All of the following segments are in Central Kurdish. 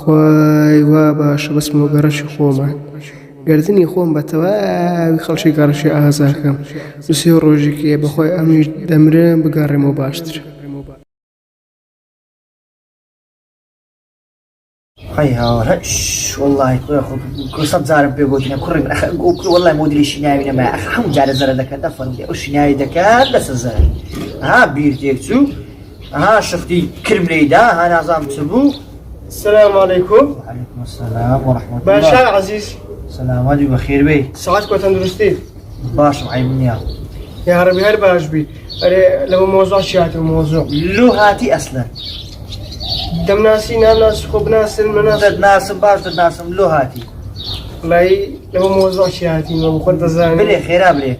خوای وا باشە بەسمە گەڕەشی خۆمان گردنی خۆم بە تەواوی خەڵکی گەڕەشی ئازاکەم دووسێ ڕۆژێکێ بەخۆی ئەمیش دەمرم بگەڕێمەوە باشتر. خەی هاوڕە وەڵڵاهی سەد جارم پێ گوتینە کوڕی وەڵڵای مۆدلی شیناوی نەما هەموو جارە زەرە دەکات دەفەرمووی ئەو شیناوی دەکات لەسەر زەرە ها بیر تێک چوو ها شفتی کرم لێیدا ها نازانم چ بوو. السلام عليكم. وعليكم السلام ورحمة الله. باشا عزيز. سلام عليك بخير بي. ساعتك وتندرستي. باش معي منيا. يا ربي هل باش بي. لو موضوع شياتي موضوع. لو هاتي أصلا. دم ناسي نام ناس خوب ناس المناس. دد ناسم باش دد ناسم لو هاتي. والله لو موضوع شياتي ما بخد زاني. بلي خيرا بلي.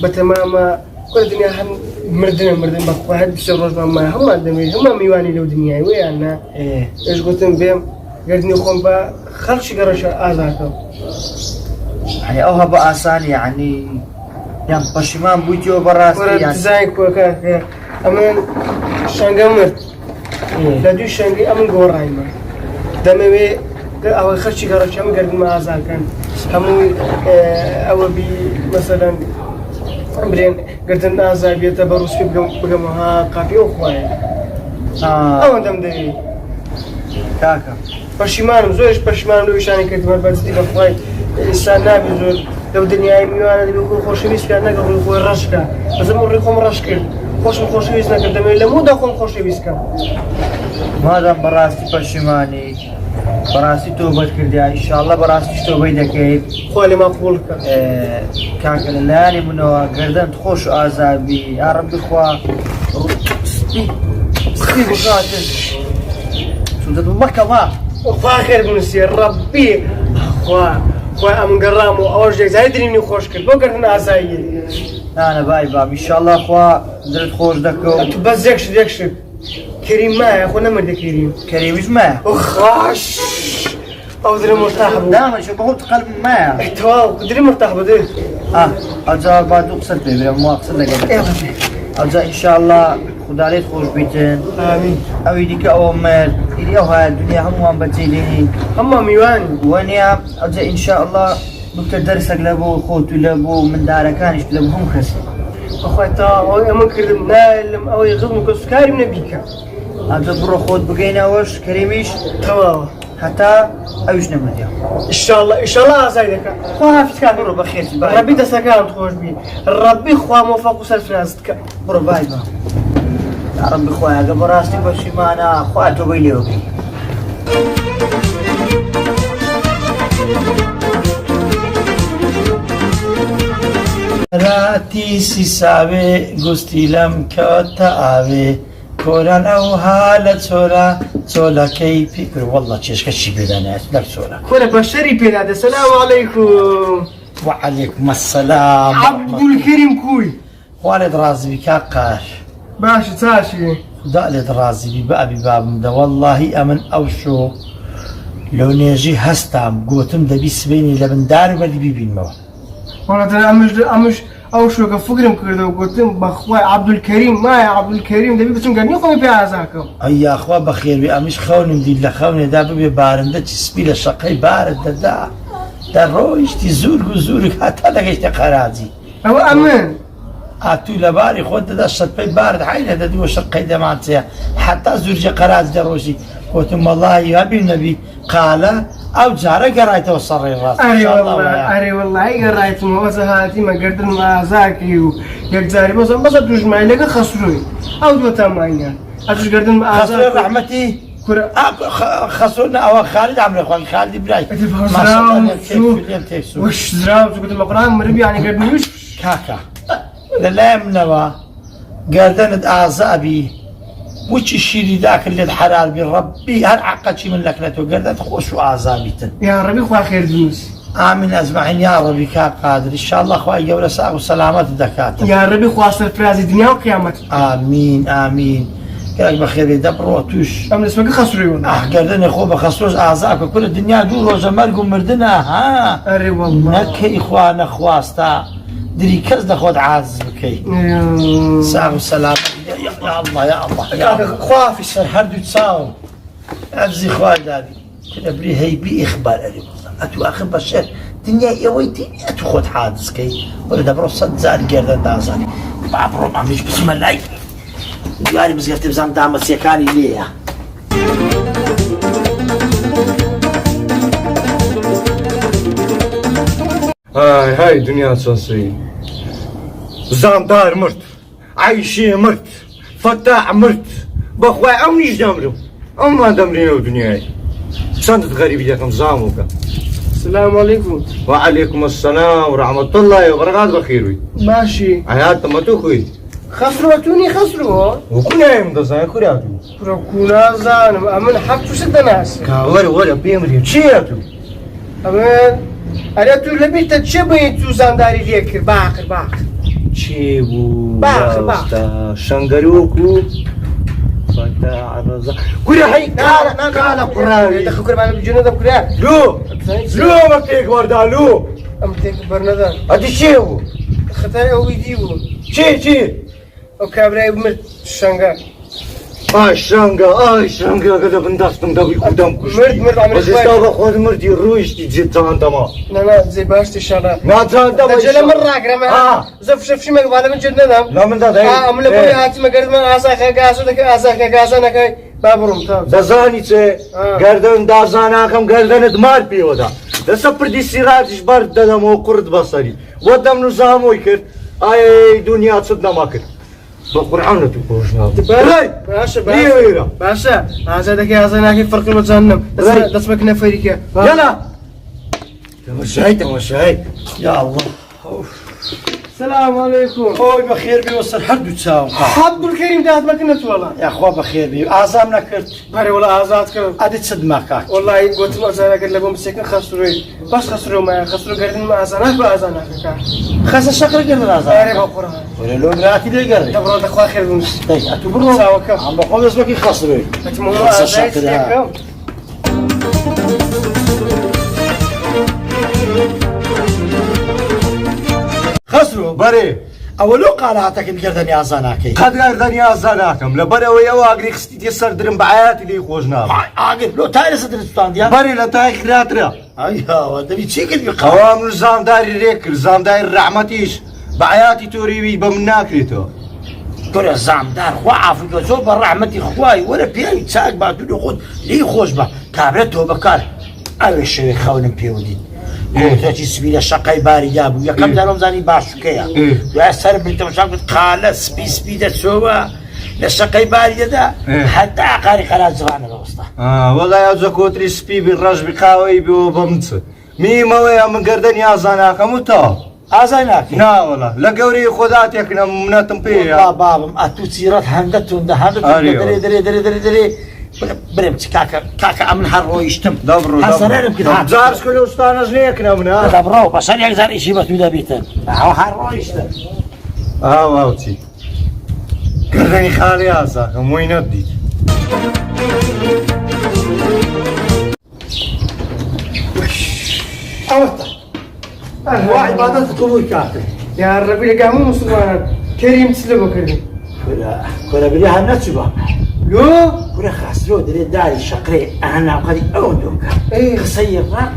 بتماما كل الدنيا هم مردنا بواحد بشروج ما هم عندهم هم ميواني لو دنياي ويانا. ايش قلتم بهم؟ قلتني خوم با خلش قرش آزاكم. يعني أوها بأسان يعني بشمان بوتيو براسي يعني. زايك وكا أمن شانقمرت. لا دو شانقي أمن قورايما. دموي أو خلش قرش هم قلت ما آزاكم. هم أو بي مثلا أمرين قلت الناس بيتا بروس في بقمها قافي أخوان. أو دم دي. كاكا. پشیمانم زۆرش پشیمانم لەوەی شانی کردمە بەجددی بەخوای ئینسان نابێت زۆر لەو دنیای میوانە دەبێت خۆی خۆشەویستکە نەکە ڕووی خۆی ڕەشکە بەزەم ڕێی خۆم ڕەش کرد خۆشم خۆشەویست نەکرد دەمەوێت لە مودا خۆم خۆشەویستکەم مادام بەڕاستی پەشیمانی بەڕاستی تۆبەت کردیا ئینشاڵڵا بەڕاستیش تۆبەی دەکەیت خوا لێ ماقبوڵ بکە کاکە لەلایەنی منەوە گەردەنت خۆش و ئازابی یا ڕەبی خوا سپی بخاتن چونتە مەکەما خوا خێر بنووسێ ڕەبی خوا ئەم گەڕام و ئەوەش جێزای درینی خۆش کرد بۆ گەردن ئاساییە نانە بای بام ئینشاڵڵا خوا دڵت خۆش دەکەوت بەس یەکشت کەریم مایە خۆ نەمەردە کەریمیش مایە خاش ئەو درێ مرتاح بوو دامەشە بەهۆت قەلب مایە تەواو درێ مرتاح بە دێ ئەجا با دوو قسەت پێ برێم وا قسە لەگەڵ ئەجا ئینشاءڵڵا خوددا لێت خۆش بیتن ئامین ئەوی دیکە ئەوە مرد ئیدی ئەو هەیە دنیا هەمووان بەجێ لێنین هەموو میوانی وەنیا ئەجا ئینشاءڵڵا بکتە دەرسێک لە بۆ خۆت و لە بۆ مندارەکانیش لە بۆ هەموو کەسی بەخوای تا ئەوەی ئەمە کردم نایلم ئەوەی غزم و کەسوکاریم نەبیکە ئەجا بڕۆ خۆت بگەینەوەش کەریمیش تەواوە هەتا ئەویش نەمردیا ئیشەڵڵا ئازای دەکە خوا حافیزکان بڕۆ بەخێرتی ڕەبی دەستەکانت خۆش بی ڕەبی خوا مۆفەق و سەرفرازت بکە بڕۆ بای بە یا ڕەبی خوای ئەگە بەڕاستی پەشیمانە خوا تۆبەی لێ بکەی راتی سیساوێ گوستی لەم کەوتە ئاوێ کۆران ئەو هالە چۆرە چۆلەکەی پێ کرد وەڵڵا چێشکەشی پێدانایەت لەر چۆرە کۆرە بەشەری پێدادە سەلام عەلەیکوم وعەلەیکوم ئەسسەلام عەبدولکەریم کوی خوا لێت ڕازی بی کاقار باشە چاشی خدا لێت ڕازی بی بە ئەبی بابمدە وەڵڵاهی ئەمن ئەو شۆ لەو نێژی هەستام گوتم دەبی سبەینی لە بندار بەردی بیبینمەوە وڵاتە ئەمش ئەو شۆکە فکرم کردەوە گوتم بەخوای عەبدولکەریم مایە عەبدولکەریم دەبی بچم گەرنی خۆمی پێ ئازاکەم ئەیاخوا بەخێربێ ئەمیش خەونم دی لە خەونێدا ببێ بارندە چی سپی لە شەقەی بارت دەدا دەڕۆیشتی زورگ و زورگ هەتا دەگەیشتە قەراجی ئەوە ئەمن ئاتووی لە باری خۆت دەدا شەپەی بارت حینە دەدیوە شەقەی دەمانچەیە حتا زورجە قەراج دەڕۆژی گوتم وەڵڵاهی هەبی نەبی قالە ئەو جارە گەڕایتەوە سەڕێی ڕاست ئەرێ وەڵڵاهی گەڕایتمەوە زەهاتیمە گەردن ئازاکی و یەکجاری بەسە دوژمانی لەگە خەسرووی ئەو دووەتەمانە ئەتوش گەردن ئازار ڕەحمەتی خەسۆن ئەوە خالد ئەمرێ خۆن خالی برای وشزراو گوتم بە قورئان مربیانی گەردنیش کاکە لەلای منەوە گەردەنت ئازابی وچی شیری داکرد لێت حەلال بی ڕەبی هەر عەقەتی من لەکرێتەوە گەردەنت خۆش و ئازابیتن یا ڕەبی خوا خێر بنووسی ئامین ئەجمەعین یا ڕەبی کاک قادر ئینشاءڵڵا خوای گەورە ساغ و سەلامەت دەکاتن یا ڕەبی خوا سەرفرازی دنیا و قیامەت ئامین ئامین گەرەک بەخێرێ دەبڕۆ توش ئەم دەسمەکە خەسروویەوە گەردەنێ خۆ بە خەسرۆش ئازابکە کورە دنیا دوو ڕۆژە مەرگ و مردنە ها ئەرێ وەڵڵا نەکەی خوا نەخواستە دری کەس دەخۆت عاجز بکەی ساغ و سەلامەت یا ئەڵڵا یا ئەڵڵا خوافی سەر هەردوو چاوم ئەرزی خوای دادی تنبري هي بإخبار أري والله أتو آخر بشر دنيا يويتي أتو خود حادث كي ولا دبرو صد زار جردن دازاني بابرو ما مش بسم الله يعني بزغرت بزام دامت سيكاني ليه هاي دنيا صنصي زاندار مرت عايشي مرت فتاح مرت بخواي أمنيش دمرو أما دمرينو دنياي سندت غريبي جاكم زاموكا السلام عليكم. وعليكم السلام ورحمة الله وبركاته بخير ماشي. حياتي ما تخوي خسروتوني خسروا. وكنا يوم دزاي كورياتو كنا زانم أمن حبتو سد ناس. ولا بيمري تشياتو أمن أريتو لبيت تشبه تو زانداري ليكر باخر تشيبو باخر شنغروكو فتاة الرزاق كوريا هاي كالا قراوي دخل كوريا معنا بجنة كوريا. لو ما تيك وردا لو أم تيك برندا. هادي شيبو ختاري أو يديبو. شي أو كابراي بمرت شنغا. شانغا كذا بنداستم دبي قدام كشتي مرد عمري بس استوى خود مرد يرويش تجي تان تما لا زي باش إن شاء الله. ما تان تما جل مرة كرما. زف شف شو مقبل من جنة نام. لا من ده أملا بقول هاتي ما قرد ما أساق كاسو دك أساق كاسو نكاي بابروم تام. دزاني تse گردن دازانا كم گردن دمار بيودا دسا پردي سيراتش برد دمو قرد بصري ودم نظامو يكر اي دنيا تصدنا ماكر بقرعنا تقولنا باشا هذا ذكي هذا ناكي فرق المجهنم بس بكنا فريقة يلا تمشي يا الله السلام عليكم خوي بخير بيوصل حد تساوم عبد الكريم ده ما كنت والله يا اخوة بخير بي اعظامنا كرت بري ولا آزاد كلام ادي تصد معك والله قلت ما زال قال لهم مسكين خسروا بس خسروا ما خسروا قردن ما أزانك بأزانك خاصة الشكر قرن أعرف الازام أقرأ ولا لو مراتي لي قرن تبرد أخوة خير بمس طيب اتبرو ساوكم عم بقول اسمك يخسروا أتمنى خاصة أزاي الشكر ها. سيكم خسروا بري اولو قالاتك بقردن يا زاناكي قد گردن يا زناكم لبري ويا واغري خستي يسر درم بعياتي لي خوجنا عاقل لو تايل صدرستان ديال بري لتاي خراترا ايوه ودبي تشي قد بقى قوام نظام داري ريكر نظام داري رحمتيش بعياتي توريبي بمناكريتو كره زامدار خو عافيك زوب رحمتي خواي ولا بيعي تساق بعد خد لي خوش با كابرته بكار اوي شوي خون بيودي قلت سبيل الشقي باري جابو يا كم دارهم زاني باشكيا يا سر بنت مشاكل قال سبي ده سوا للشقي باري ده حتى عقاري خلاص زغان الوسطى والله يا زكوتري سبي بالرج بقاوي بوبمت ميما ويا من قردن يا زناك متى ازايناك نا والله لا قوري خذاتك مناتم والله بابم اتو سيرات هندتون ده دري دري برمت كاكا امن حر يشتم دبرو حسنين كده زارس كل استانس ليكنا منا دبرو بس انا يقدر شيء بس ولا بيتن هو حر يشتم واوتي قردني خالي ازاك مو يندي أوتا وعبادتك كوي كاكا يا ربي لقامو مسلمان كريم تسلبو كريم كلا بليها نتشبه لو كلا خاسرو دري داري شقري انا قدي اودوك قصير راق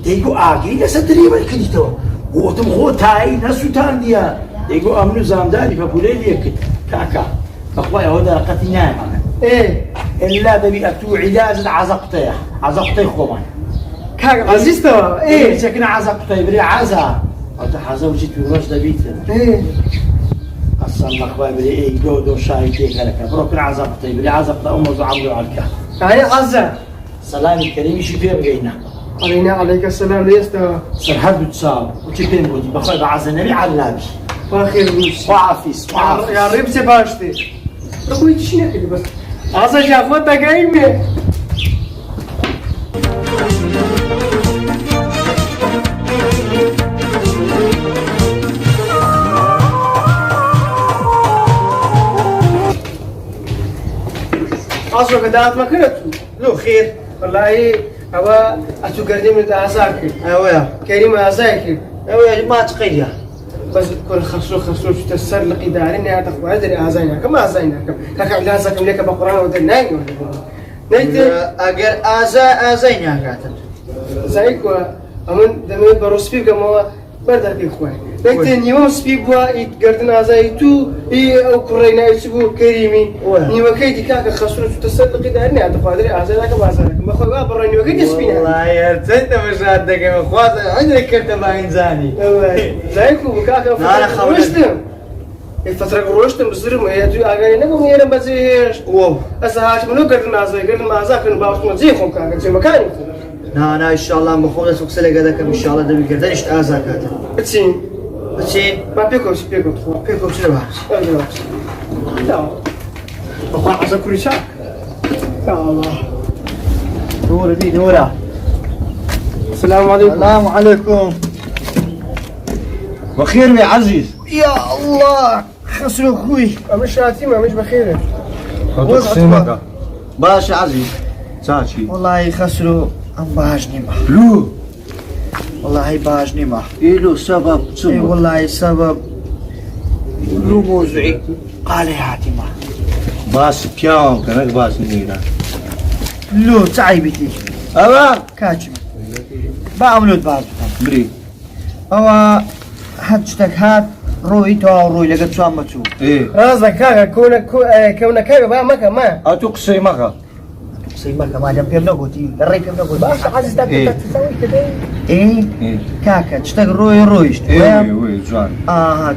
تيجو اجي لسدري بالكديتو وتم خو تاي نسو تانديا تيجو امنو زامداري فبولي ليك كاكا اخويا هذا لقتي نايم الا دبي اتو علاج عزقتي خوان كاك عزيز توا سكن عزقتي بري عزا هذا حزا وجيت ورش دبيت أصلا أخوي بري دو شاي كيك لك بروك عزقتي بري عزقت أمه وعمرو عليك هاي عزة سلام الكريم شي فيه بقينا عليك السلام ليستوى سرحب بتصاب وشي فيه بودي بخوي بعزنا لي على النبي فاخر بوش وعافيس يا رب سباشتي أبوي تشيني كده بس عزة شافوتا قايمة أصلا قدرت ما كنت لو خير والله أبا أتوقعني من أعزاك أويا كريم أعزاك أويا ما تقيا بس كل خسرو تسر لقي دارين يا تخو أدري أعزاينك ما أعزاينك كاك علازك ملك بقران ودناين ئەگەر ئازای ناکاتن زایک وە ئەمن دەمەوێت بە ڕۆسپی بکەمەوە بەردەکەی خۆی لەیتە نیوە سپی بووە ئیت گردن ئازایی تو ئەو کوڕی ناویچ بوو کەریمی نیوەکەی دی کاکە خەسوور چوتە سەر لەقیدار نێ دەخوادرێ ئازادەکە بازارەکەم بەخۆی وا بڕۆ نیوەکەی دەسپینە چەندە بەشات دەکەم خواز هەندێک کردە باینزانی زایک و کاکە ڕۆشتم فترەك ڕۆشتم بزرم توی ئاگاری نەبووم ئێرە بەجێ هێشت ئەسا هاتمەوە گردن ئازای گردن ئازاکەن باوەستمە جێ خۆم کاکە جێمەکانی نا ئینشاءڵڵا بەخۆم دەست قسە لەگە دەکەم ئینشاءڵڵا دەبی گردنیشت ئازاکاتن بچین بچین با پێکۆچ خۆ پێکۆچ لە باش بەخوا عەزە کوڕی چاک نورە بی نورە السلام عليكم السلام عليكم بخير يا عزيز يا الله خسروا خوي مش شاتيمة مش بخير باش يا عزيز ساشي والله خسروا ام باجني ما لو والله باجني ما إلو سبب اي والله سبب لو موزعي قال يا ما باس بياهم كانك باس نيرا لو تعيبتي أبا كاتشم بعملود باز بري أو حد شتك هات روي تو روي لقد شو عم تشوف إيه رازك كاكا كونك كاكا بقى مكا ما أتوقسي مكا سي ما كمان جنب يمنا قوتي دري يمنا قوتي باش عزيز تسوي كده ايه كاكا شتك روي إيه وي جوان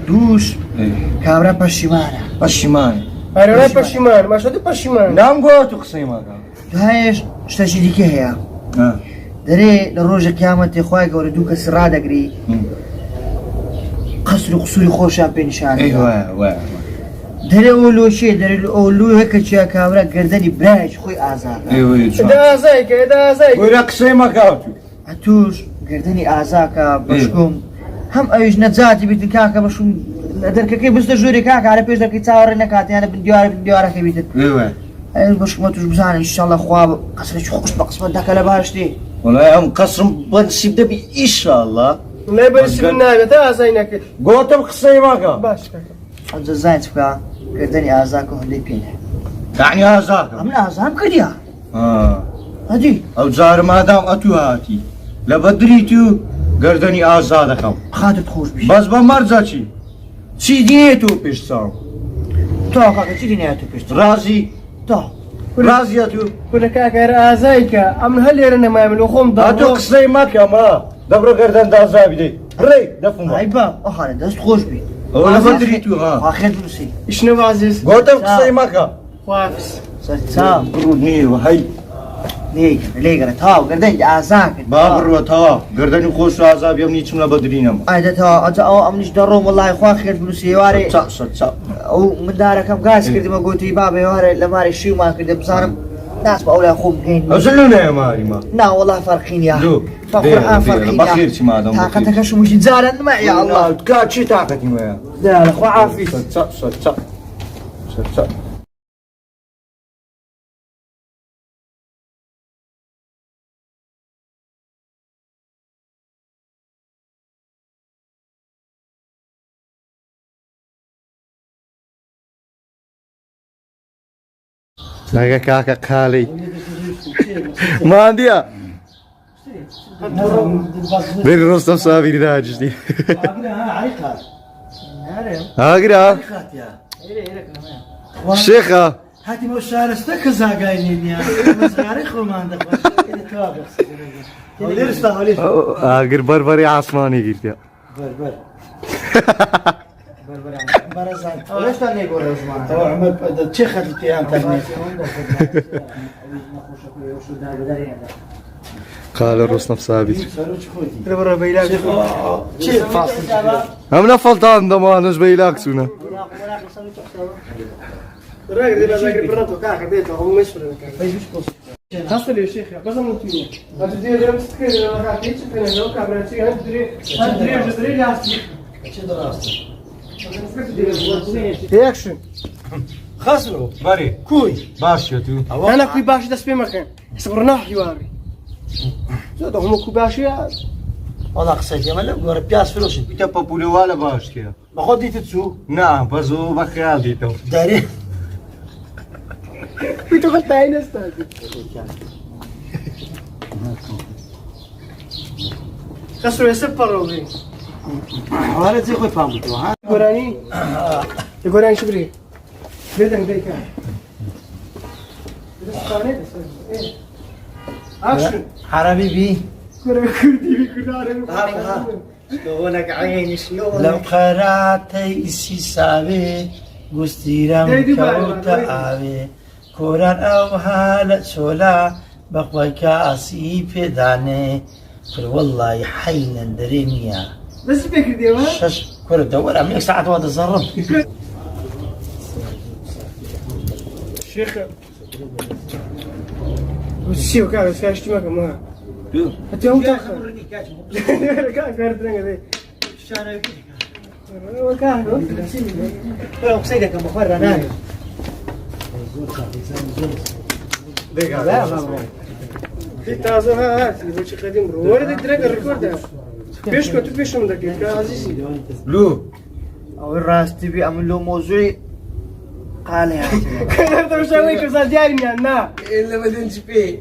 دوش إيه كابرا بشيمانا بشيمان أنا بشيمان ما شو بشيمان نعم قوة تقسي مكا هايش شتاشي ديكي هي دري لروج كيامتي خواي قولي دوكا سرادة قري قصر قصوري خوشا بينشان إيه وي دري اولو شي دري اولو هكا شي كاميرا قردني براش خوي ازار إيه وي جوان إذا زيك ويرقسي مكا اتوش قردني ازاكا بشكم هم ايش نزاتي بيتن كاكا بشكم دركا كي بس جوري كاكا على بيش دركي تصور كاتي انا بنديار كي بيتن إيه وي اي بشكم توش بزان ان شاء الله خواب قصر شو خوش بقسم داك لا باشتي والله هم قصر بنسيب دبي إن شاء الله لا يبرس بالنار تا زينك قوة بقسي مكا باش حمد زين تبقى قردني ازاكا اللي بينه يعني هذاك عمنا ازام كديا هدي او زار مادام اتو هاتي لبدريتو گردني آزادكم خاطر تخوش بيش بس بمرزاچي چي ديتو پشتام تو كاكا تشي دينياتو بيش رازي تو رازيتو كل كاكا زيك أمن هل يرنا ما يعملوا خم اتو قصي مكا ما دبرو گردن دازابي دي ري دفما عيبا اخانا دست خوش بي ولا بدريتو ها اخير بلوسي شنو عزيز قوت قصي مكا وافس سام بروني وهي ليه قرأت هاو قردني ازاك بابر وتوا گردني خوش عذاب يمني چملا بدرينم ايدا تا اتا او امنش دروم والله خو اخير بلوسي واري صح او من داركم قاس كردي ما قلتي بابا واري لماري شيو ما كردي بصارم ناس باولا خوم كاين ازلنا يا ماري ما لا والله فرقين يا لو فقران فرقين يا بخير شي مادام طاقتك شو مش زارن ما يا الله كاتشي طاقتي ما لا اخو عافي صح لقى كاكا خالي ما عندي بين رستم صابر داجتي اقرا شيخه هاتي مو شارستك زاقاينين يا مسغاري خو ما عندك وليرستا وليرستا اقر بربري عثماني قلت يا بربر برزان ليش تاني يقول عثمان تو عمل تشيخة التيام تاني قال رستم صابر برا بيلاك شيخ فاصل هم فلطان دمانش بيلاك سونا الراجل ده ذاكر براتو كاكا ديتو هو مش حصل يا شيخ بس مو تيجي هتدي ده مستكير لما كاكيتش فين لو كابراتي هتدري يا اكشن خسروا بري كوي باش تو انا كوي باش دس في مكان صبرنا حواري زاد هم كوي باش يا والله قصيت يا ملك ورا بياس فلوس انت بابولي ولا باش كده باخذ ديت تسوق نعم بزو بخيال ديتو داري كنت قلت عين استاذ خسروا يسبروا بي حوالي زي خوي فهمتوا ها قراني قراني شبري بدن بيكا عربي بي كردي بكردي شلونك عيني شلونك لو قرأتي سابي قستيرم كوتا آبي كوران أو هالة شولا بقويك أسي بداني كل والله حينا دريميا بس فكر ديوها شش كل دور أمي ساعة وهذا الزرب شيخ وشيو كان فيها اشتماك ما انت هم تاخر كان كانت رنجة وكان قصيدك مخبر أنا لا في تازه هات اللي بيش قديم رو ورد درجة الريكورد بيش كنت بيشهم دقيقة عزيزي لو أو الراس تبي أعمل له موضوعي قال يا كنت مسوي كرسال دياري من النا إلا ما تنجبيه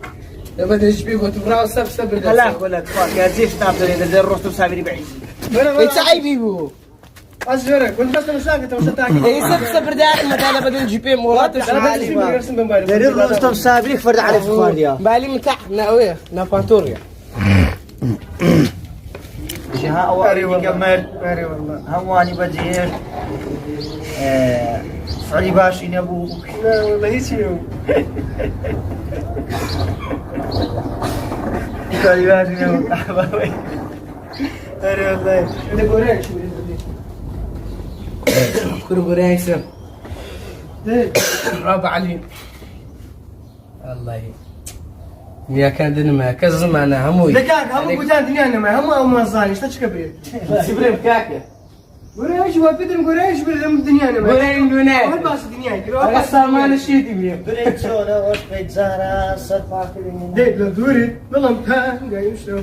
لما تنجبيه كنت براو سب خلاك ولا تفاك يا زيف تابدر إذا الرستم سابري بعيد يتعيبي بو أصبر كنت بس مساك انت وصلت عاكي اي سب داخل مثلا ما تنجبيه مرات داري الرستم سابري فرد على فخار يا بالي من تحت ناويه نابانتوريا جهة أولي كمل أري والله همواني بدير فعلي باشين أبوك لا والله هيك يوم فعلي باشين أبوك أري والله انت قولي شو كربوري يكسب رابع علي الله يا كان دنما كزم انا هموي لكاك هم بوتان دنيا انا ما هم ما زاني ايش تشكبري سبريم كاكا قولي هو بدر قولي ايش بدر الدنيا انا ما قولي دونات هل باس الدنيا انا سامان الشيتي بيه بريد سونا وش بيت زهرة صرفا كلمة ديت لا دوري والله مكان جاي شو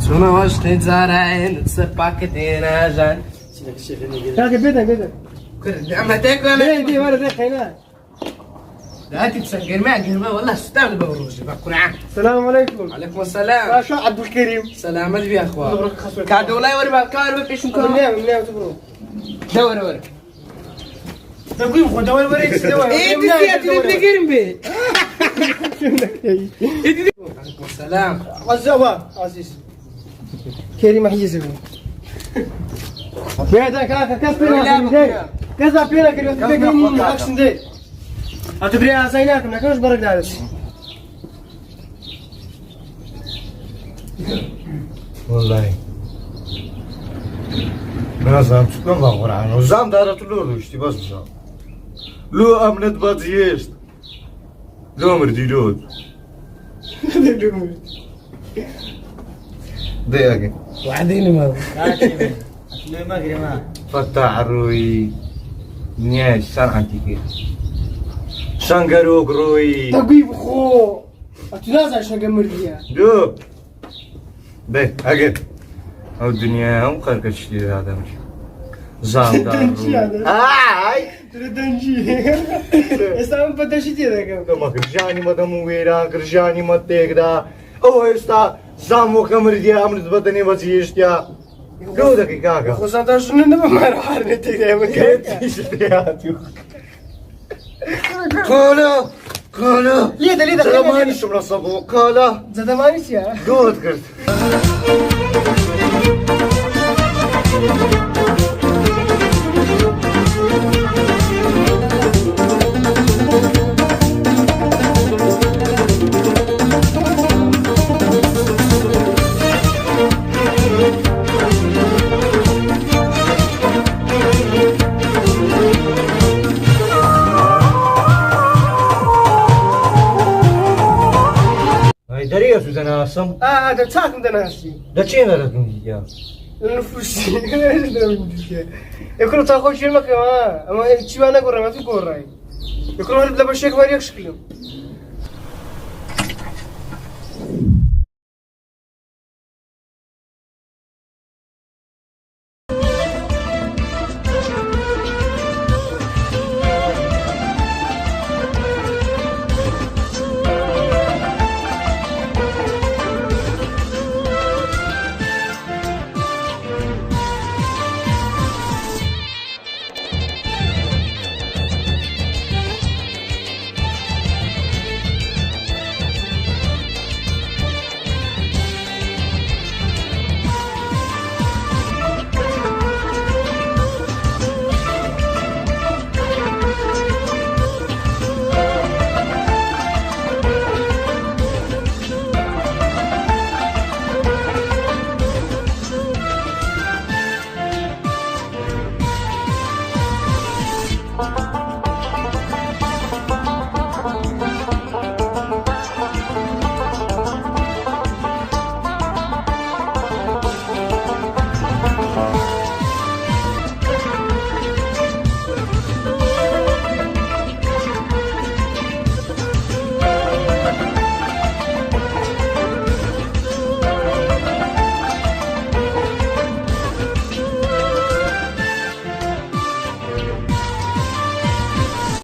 شنو واش تزارعين تسباكتين اجان كاك بدر اما تاكل دي ورا خينا لا تتسجل معك ما والله استعمل بروج بكون عام السلام عليكم عليكم السلام شو عبد الكريم سلامات يا اخوان كادو لا يوري بالكار وفيش مكان منين تبرو دور تقويم خو دور وريك دور ايه تسيات تفكرين به عليكم السلام عزوا عزيز كريم حيزه بيدا كاكا كاسبينا كذا بينا كده تبقين اكشن دي هتبري عزايناكم نكونش برق دارس والله ما زام تكون بقول عنه زام دارت له اشتي بس زام لو امنت بازيست لو مردي دود دقيقة وعديني ما ما أدري ما فتح روي نياش سان عندك شانغروك روي تقويم خو اتنازع شو قمر دو ده اجل او الدنيا هم خلق الشيء هذا مش زام دار هاي تردنجي استام بدشتي ذاك ما كرجاني ما دمو ويرا كرجاني ما تيغدا او استا زامو كمر دي امرت بدني بزيشت يا دو دقيقة خصوصا شنو نبغى ما راح نتي دائما كولا كولا ليدا ليدا زماني شو مرصبو كولا زدماني يا دود كرت دريا سوزان اسم ده تاكم ده ناسي ده چين دارتون يا النفوس يكون تاخذ شيء ما كمان اما شيء انا قرر ما في قرر يكون هذا بشيك ما يكشكلهم